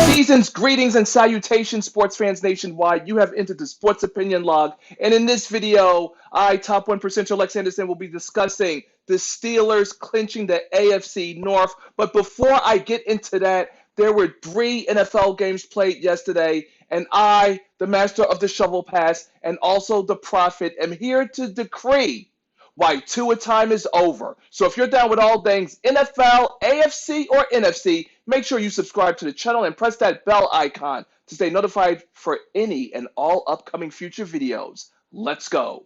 Seasons, greetings, and salutations, sports fans nationwide. You have entered the Sports Opinion Log, and in this video, I, top 1%er Lex Anderson, will be discussing the Steelers clinching the AFC North. But before I get into that, there were 3 NFL games played yesterday, and I, the master of the shovel pass, and also the prophet, am here to decree why Tua Time is over. So if you're down with all things NFL, AFC, or NFC, make sure you subscribe to the channel and press that bell icon to stay notified for any and all upcoming future videos. Let's go.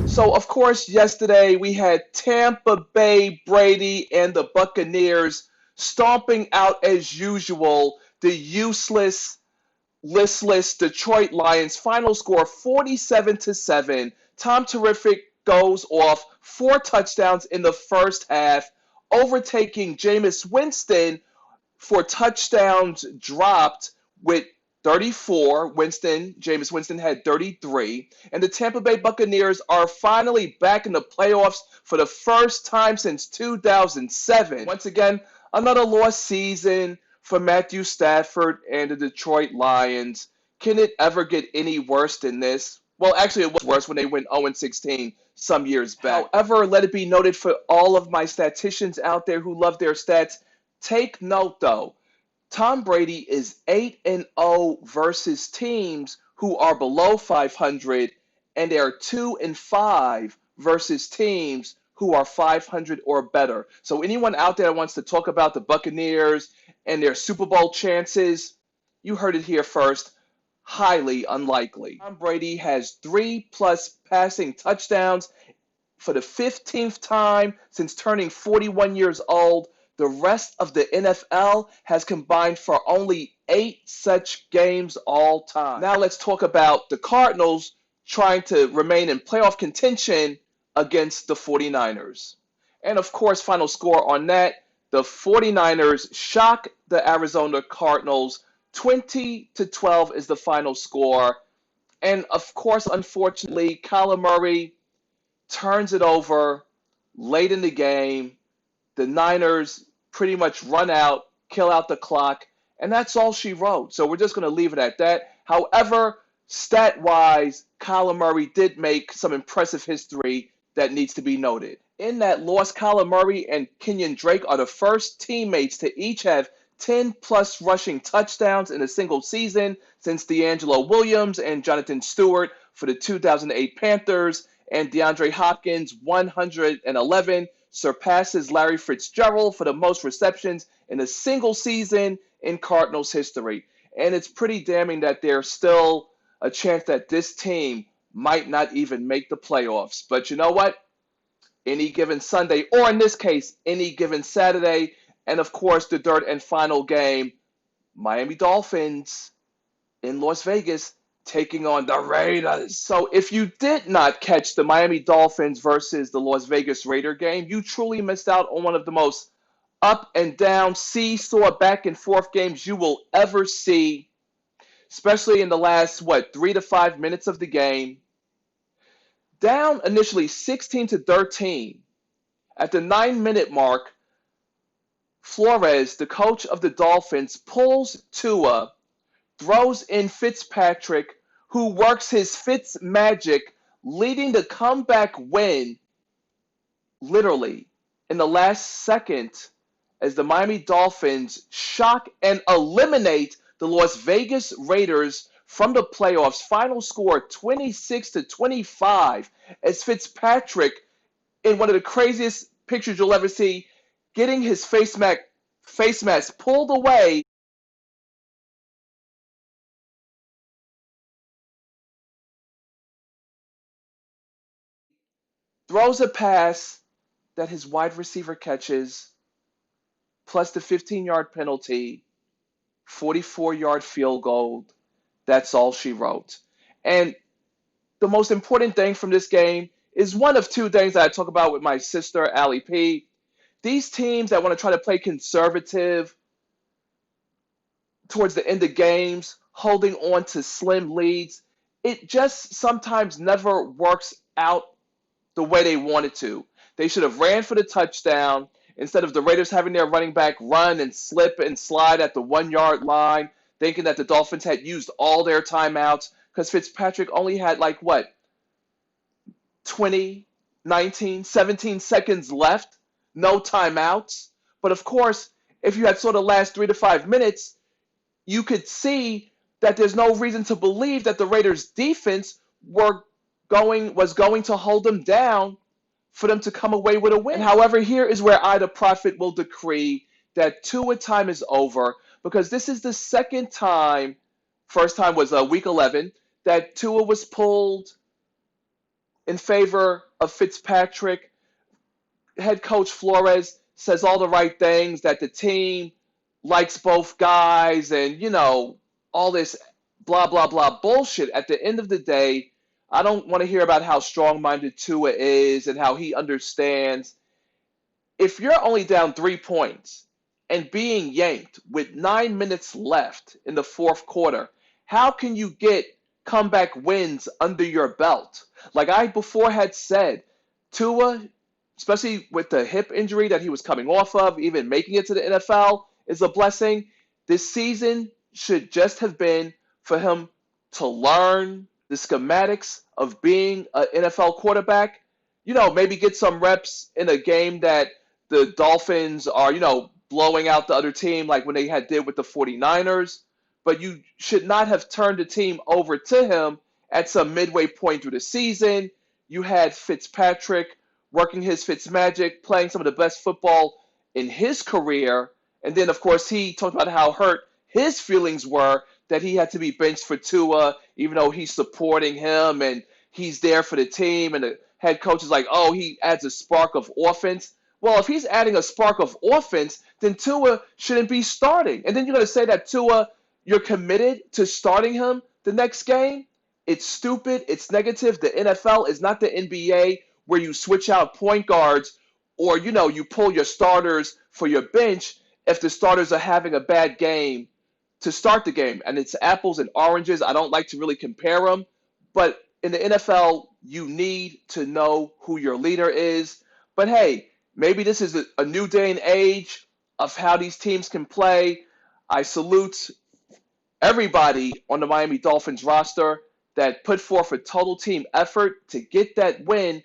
So, of course, yesterday we had Tampa Bay, Brady, and the Buccaneers stomping out, as usual, the useless, listless Detroit Lions. Final score 47-7. Tom Terrific goes off 4 touchdowns in the first half, overtaking Jameis Winston for touchdowns dropped with 34. Jameis Winston had 33. And the Tampa Bay Buccaneers are finally back in the playoffs for the first time since 2007. Once again, another lost season for Matthew Stafford and the Detroit Lions. Can it ever get any worse than this? Well, actually, it was worse when they went 0-16 some years back. However, let it be noted for all of my statisticians out there who love their stats, take note, though. Tom Brady is 8-0 versus teams who are below 500, and they are 2-5 versus teams who are 500 or better. So anyone out there that wants to talk about the Buccaneers and their Super Bowl chances, you heard it here first. Highly unlikely. Tom Brady has 3+ passing touchdowns for the 15th time since turning 41 years old. The rest of the NFL has combined for only 8 such games all time. Now let's talk about the Cardinals trying to remain in playoff contention against the 49ers. And of course, final score on that, the 49ers shock the Arizona Cardinals. 20-12 is the final score. And of course, unfortunately, Kyler Murray turns it over late in the game. The Niners pretty much run out, kill out the clock, and that's all she wrote. So we're just going to leave it at that. However, stat-wise, Kyler Murray did make some impressive history that needs to be noted. In that loss, Kyler Murray and Kenyon Drake are the first teammates to each have 10+ rushing touchdowns in a single season since D'Angelo Williams and Jonathan Stewart for the 2008 Panthers, and DeAndre Hopkins, 111, surpasses Larry Fitzgerald for the most receptions in a single season in Cardinals history. And it's pretty damning that there's still a chance that this team might not even make the playoffs. But you know what? Any given Sunday, or in this case, any given Saturday, and of course, the third and final game, Miami Dolphins in Las Vegas taking on the Raiders. So if you did not catch the Miami Dolphins versus the Las Vegas Raider game, you truly missed out on one of the most up and down, seesaw, back and forth games you will ever see, especially in the last, 3 to 5 minutes of the game. Down initially 16-13. At the 9-minute mark, Flores, the coach of the Dolphins, pulls Tua, throws in Fitzpatrick, who works his FitzMagic, leading the comeback win literally in the last second as the Miami Dolphins shock and eliminate the Las Vegas Raiders from the playoffs. Final score 26-25 as Fitzpatrick, in one of the craziest pictures you'll ever see, getting his face mask pulled away. Throws a pass that his wide receiver catches, plus the 15-yard penalty, 44-yard field goal. That's all she wrote. And the most important thing from this game is one of 2 things that I talk about with my sister, Allie P. These teams that want to try to play conservative towards the end of games, holding on to slim leads, it just sometimes never works out the way they want it to. They should have ran for the touchdown instead of the Raiders having their running back run and slip and slide at the 1 yard line, thinking that the Dolphins had used all their timeouts because Fitzpatrick only had like what, 20, 19, 17 seconds left, no timeouts. But of course, if you had sort of last 3 to 5 minutes, you could see that there's no reason to believe that the Raiders' defense was going to hold them down for them to come away with a win. And however, here is where I, the prophet, will decree that Tua time is over, because this is the second time, first time was week 11, that Tua was pulled in favor of Fitzpatrick. Head coach Flores says all the right things, that the team likes both guys, and, all this blah, blah, blah bullshit. At the end of the day, I don't want to hear about how strong-minded Tua is and how he understands. If you're only down 3 points and being yanked with 9 minutes left in the fourth quarter, how can you get comeback wins under your belt? Like I before had said, Tua, especially with the hip injury that he was coming off of, even making it to the NFL is a blessing. This season should just have been for him to learn the schematics of being an NFL quarterback, maybe get some reps in a game that the Dolphins are, blowing out the other team like when they did with the 49ers. But you should not have turned the team over to him at some midway point through the season. You had Fitzpatrick working his FitzMagic, playing some of the best football in his career. And then, of course, he talked about how hurt his feelings were that he had to be benched for Tua, even though he's supporting him and he's there for the team. And the head coach is like, oh, he adds a spark of offense. Well, if he's adding a spark of offense, then Tua shouldn't be starting. And then you're going to say that Tua, you're committed to starting him the next game? It's stupid. It's negative. The NFL is not the NBA where you switch out point guards or, you pull your starters for your bench if the starters are having a bad game to start the game. And it's apples and oranges. I don't like to really compare them. But in the NFL, you need to know who your leader is. But hey, maybe this is a new day and age of how these teams can play. I salute everybody on the Miami Dolphins roster that put forth a total team effort to get that win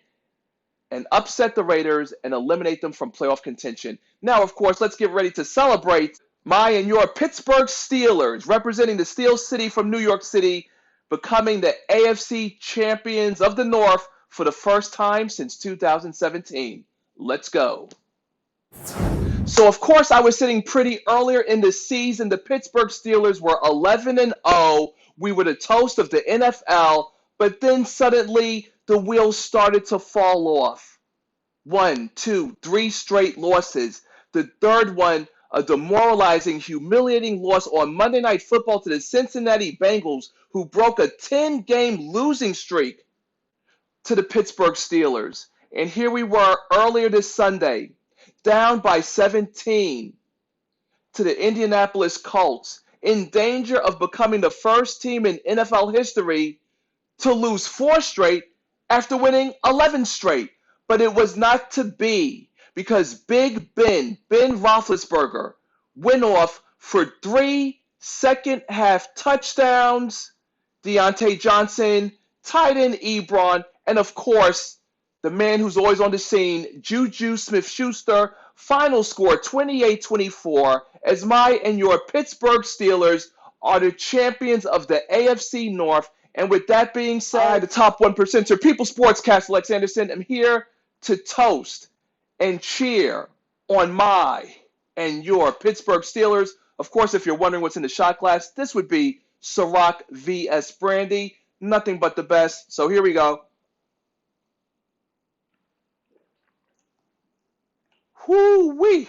and upset the Raiders and eliminate them from playoff contention. Now, of course, let's get ready to celebrate my and your Pittsburgh Steelers, representing the Steel City from New York City, becoming the AFC champions of the North for the first time since 2017. Let's go. So, of course, I was sitting pretty earlier in the season. The Pittsburgh Steelers were 11-0. We were the toast of the NFL, but then suddenly the wheels started to fall off. 1, 2, 3 straight losses. The third one, a demoralizing, humiliating loss on Monday Night Football to the Cincinnati Bengals, who broke a 10-game losing streak to the Pittsburgh Steelers. And here we were earlier this Sunday, down by 17 to the Indianapolis Colts, in danger of becoming the first team in NFL history to lose 4 straight after winning 11 straight. But it was not to be, because Big Ben Roethlisberger, went off for 3 second-half touchdowns. Deontay Johnson, tight end Ebron, and of course, the man who's always on the scene, Juju Smith-Schuster. Final score 28-24, as my and your Pittsburgh Steelers are the champions of the AFC North. And with that being said, the top 1%er, People Sportscaster Lex Anderson, I'm here to toast and cheer on my and your Pittsburgh Steelers. Of course, if you're wondering what's in the shot glass, this would be Ciroc VS Brandy. Nothing but the best. So here we go. Whoo-wee!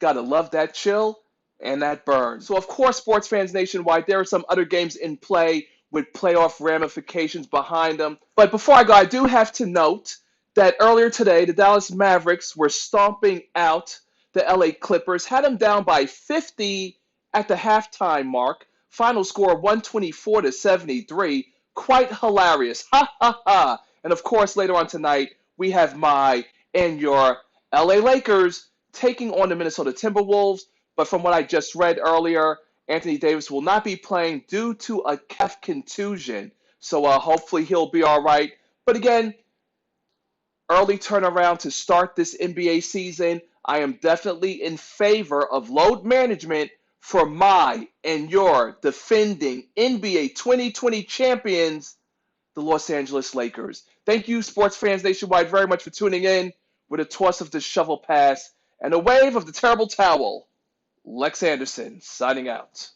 Gotta love that chill and that burn. So, of course, sports fans nationwide, there are some other games in play with playoff ramifications behind them. But before I go, I do have to note that earlier today, the Dallas Mavericks were stomping out the LA Clippers, had them down by 50 at the halftime mark. Final score 124-73. Quite hilarious. Ha ha ha. And of course, later on tonight, we have my and your LA Lakers taking on the Minnesota Timberwolves. But from what I just read earlier, Anthony Davis will not be playing due to a calf contusion. So hopefully he'll be all right. But again, early turnaround to start this NBA season. I am definitely in favor of load management for my and your defending NBA 2020 champions, the Los Angeles Lakers. Thank you, sports fans nationwide, very much for tuning in. With a toss of the shovel pass and a wave of the terrible towel, Lex Anderson signing out.